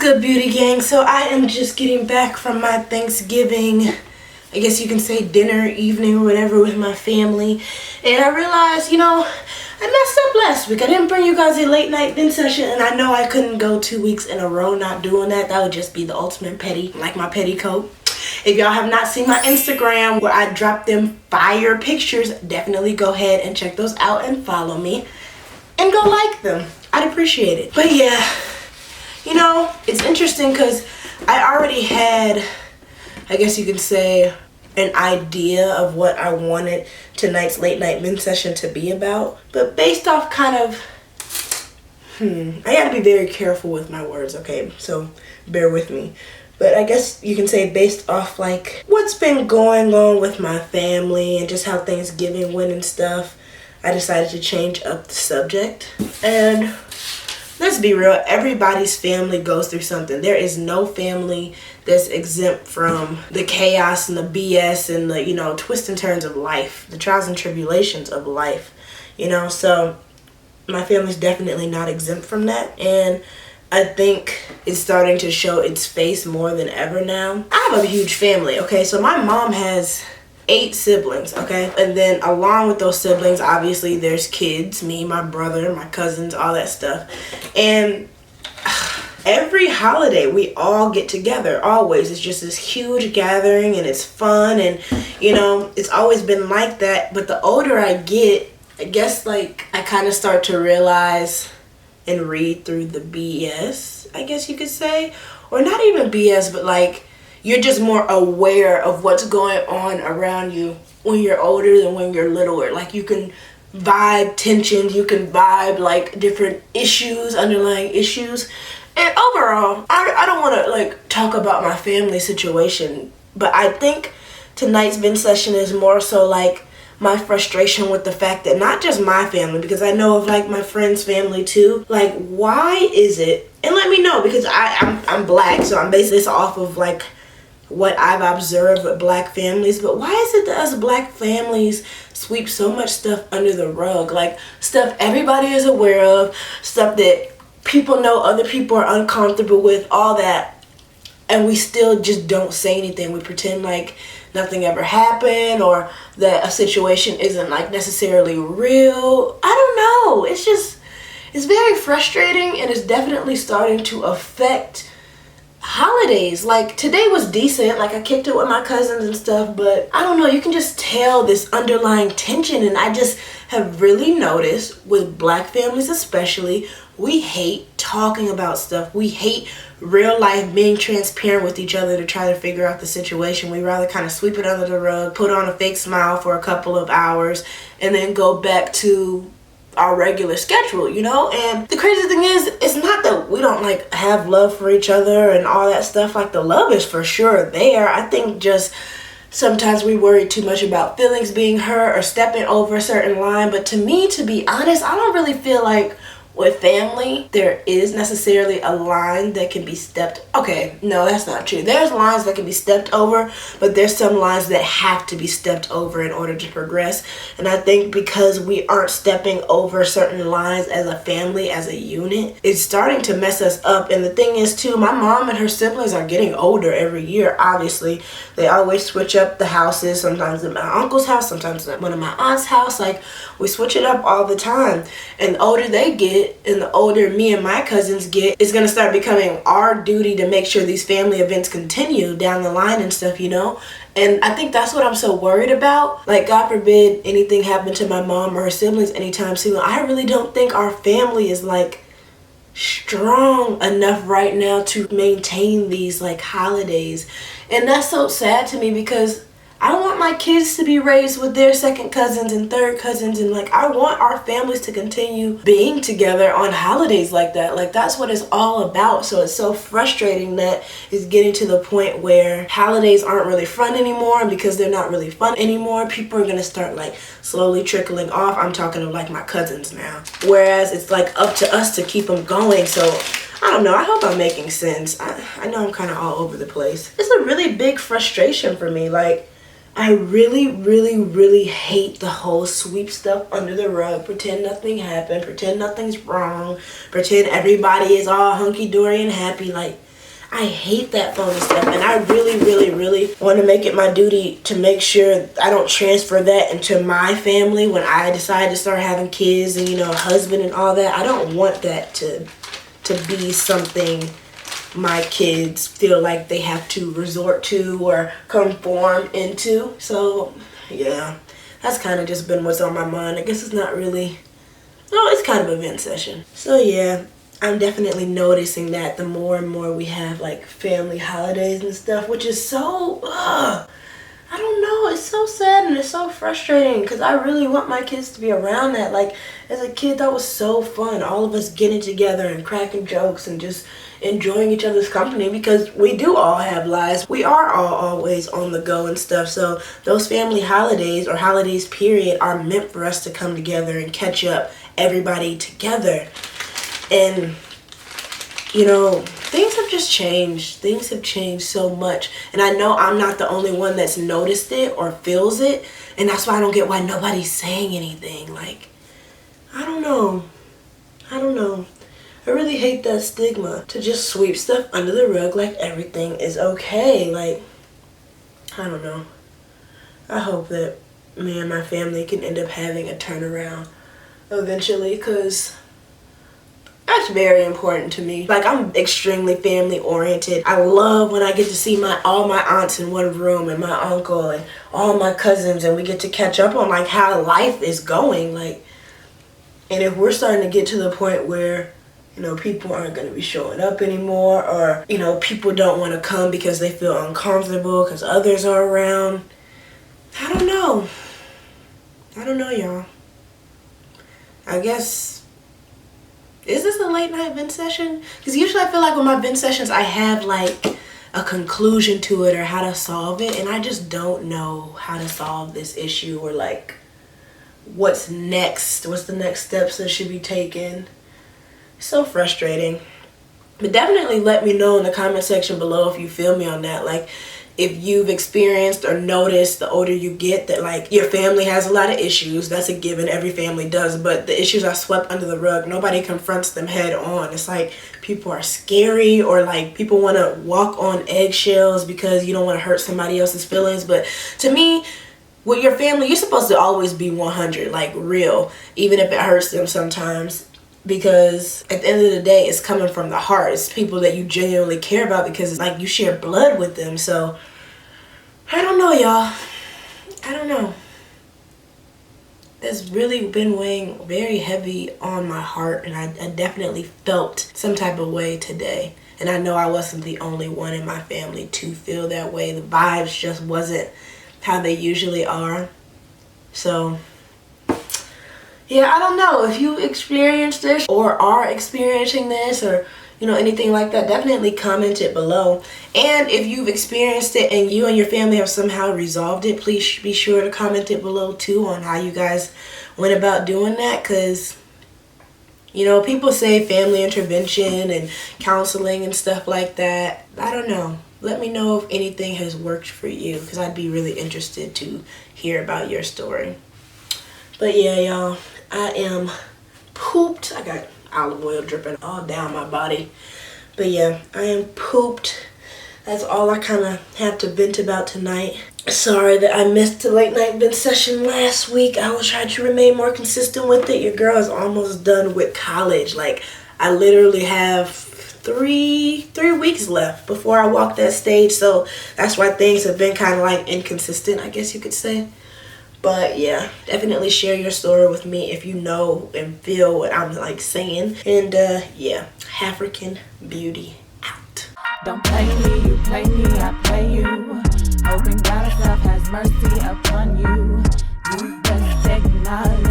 good, beauty gang? So I am just getting back from my Thanksgiving, I guess you can say dinner, evening, or whatever with my family. And I realized, I messed up last week. I didn't bring you guys a late night bin session, and I know I couldn't go 2 weeks in a row not doing that. That would just be the ultimate petty, like my petticoat. If y'all have not seen my Instagram where I drop them fire pictures, definitely go ahead and check those out and follow me. And go like them. I'd appreciate it. But yeah, it's interesting because I already had, I guess you could say, an idea of what I wanted tonight's late night bin session to be about. But based off kind of, I gotta be very careful with my words, okay? So bear with me. But I guess you can say based off like what's been going on with my family and just how Thanksgiving went and stuff, I decided to change up the subject. And let's be real, everybody's family goes through something. There is no family that's exempt from the chaos and the BS and the, twists and turns of life, the trials and tribulations of life, So my family's definitely not exempt from that. And I think it's starting to show its face more than ever now. I have a huge family, okay? So my mom has 8 siblings, okay? And then along with those siblings, obviously there's kids, me, my brother, my cousins, all that stuff. And every holiday we all get together, always. It's just this huge gathering and it's fun and, it's always been like that. But the older I get, I guess I kind of start to realize and read through the BS, I guess you could say. Or not even BS, but you're just more aware of what's going on around you when you're older than when you're littler. You can vibe tensions, you can vibe different issues, underlying issues. And overall, I don't want to talk about my family situation, but I think tonight's bin session is more so my frustration with the fact that not just my family, because I know of my friends' family too. Why is it? And let me know, because I'm black, so I'm basing this off of what I've observed with black families. But why is it that us black families sweep so much stuff under the rug? Stuff everybody is aware of, stuff that people know other people are uncomfortable with, all that, and we still just don't say anything. We pretend like nothing ever happened or that a situation isn't necessarily real. I don't know. It's very frustrating, and it's definitely starting to affect holidays. Today was decent. I kicked it with my cousins and stuff, but I don't know. You can just tell this underlying tension, and I just have really noticed with black families especially, we hate talking about stuff. We hate real life being transparent with each other to try to figure out the situation. We rather kind of sweep it under the rug, put on a fake smile for a couple of hours, and then go back to our regular schedule, And the crazy thing is, it's not that we don't have love for each other and all that stuff. The love is for sure there. I think just sometimes we worry too much about feelings being hurt or stepping over a certain line. But to me, to be honest, I don't really feel with family, there is necessarily a line that can be stepped. Okay, no, that's not true. There's lines that can be stepped over, but there's some lines that have to be stepped over in order to progress. And I think because we aren't stepping over certain lines as a family, as a unit, it's starting to mess us up. And the thing is too, my mom and her siblings are getting older every year, obviously. They always switch up the houses, sometimes at my uncle's house, sometimes at one of my aunt's house. We switch it up all the time. And the older they get, and the older me and my cousins get, it's going to start becoming our duty to make sure these family events continue down the line and stuff, And I think that's what I'm so worried about. God forbid anything happened to my mom or her siblings anytime soon. I really don't think our family is strong enough right now to maintain these holidays. And that's so sad to me, because I want my kids to be raised with their second cousins and third cousins, and I want our families to continue being together on holidays like that. That's what it's all about. So it's so frustrating that it's getting to the point where holidays aren't really fun anymore, and because they're not really fun anymore, people are going to start slowly trickling off. I'm talking of my cousins now. Whereas it's up to us to keep them going. So I don't know. I hope I'm making sense. I know I'm kind of all over the place. It's a really big frustration for me. I really, really, really hate the whole sweep stuff under the rug, pretend nothing happened, pretend nothing's wrong, pretend everybody is all hunky-dory and happy. I hate that phony stuff, and I really, really, really want to make it my duty to make sure I don't transfer that into my family when I decide to start having kids and, you know, husband and all that. I don't want that to be something my kids feel like they have to resort to or conform into. So, yeah, that's kind of just been what's on my mind. I guess it's not really, no, it's kind of a vent session. So, yeah. I'm definitely noticing that the more and more we have like family holidays and stuff, which is so, I don't know, it's so sad and it's so frustrating because I really want my kids to be around that. Like, as a kid, that was so fun. All of us getting together and cracking jokes and just enjoying each other's company because we do all have lives. We are all always on the go and stuff. So those family holidays or holidays period are meant for us to come together and catch up, everybody together. And, you know, things have just changed. Things have changed so much. And I know I'm not the only one that's noticed it or feels it. And that's why I don't get why nobody's saying anything. Like, I don't know. I really hate that stigma to just sweep stuff under the rug like everything is okay. Like, I don't know. I hope that me and my family can end up having a turnaround eventually, because that's very important to me. Like, I'm extremely family oriented. I love when I get to see all my aunts in one room and my uncle and all my cousins, and we get to catch up on like how life is going. Like, and if we're starting to get to the point where, you know, people aren't going to be showing up anymore, or, you know, people don't want to come because they feel uncomfortable because others are around. I don't know, y'all. I guess, is this a late night vent session? Because usually I feel like with my vent sessions, I have like a conclusion to it or how to solve it. And I just don't know how to solve this issue, or like what's next. What's the next steps that should be taken? So frustrating. But definitely let me know in the comment section below if you feel me on that. Like, if you've experienced or noticed the older you get that like your family has a lot of issues. That's a given, every family does, but the issues are swept under the rug. Nobody confronts them head on. It's like people are scary, or like people want to walk on eggshells because you don't want to hurt somebody else's feelings. But to me, with your family, you're supposed to always be 100, like real, even if it hurts them sometimes. Because at the end of the day, it's coming from the heart. It's people that you genuinely care about because it's like you share blood with them. So, I don't know, y'all. I don't know. It's really been weighing very heavy on my heart, and I definitely felt some type of way today. And I know I wasn't the only one in my family to feel that way. The vibes just wasn't how they usually are. So, yeah, I don't know if you experienced this or are experiencing this, or, you know, anything like that. Definitely comment it below. And if you've experienced it and you and your family have somehow resolved it, please be sure to comment it below too on how you guys went about doing that. Because, you know, people say family intervention and counseling and stuff like that. I don't know. Let me know if anything has worked for you, because I'd be really interested to hear about your story. But yeah, y'all, I am pooped. I got olive oil dripping all down my body. But yeah, I am pooped. That's all I kind of have to vent about tonight. Sorry that I missed the late night vent session last week. I will try to remain more consistent with it. Your girl is almost done with college. Like, I literally have three weeks left before I walk that stage. So that's why things have been kind of like inconsistent, I guess you could say. But yeah, definitely share your story with me if you know and feel what I'm like saying. And yeah, African Beauty out. Don't play me, you play me, I play you. Hoping God himself has mercy upon you. You best acknowledge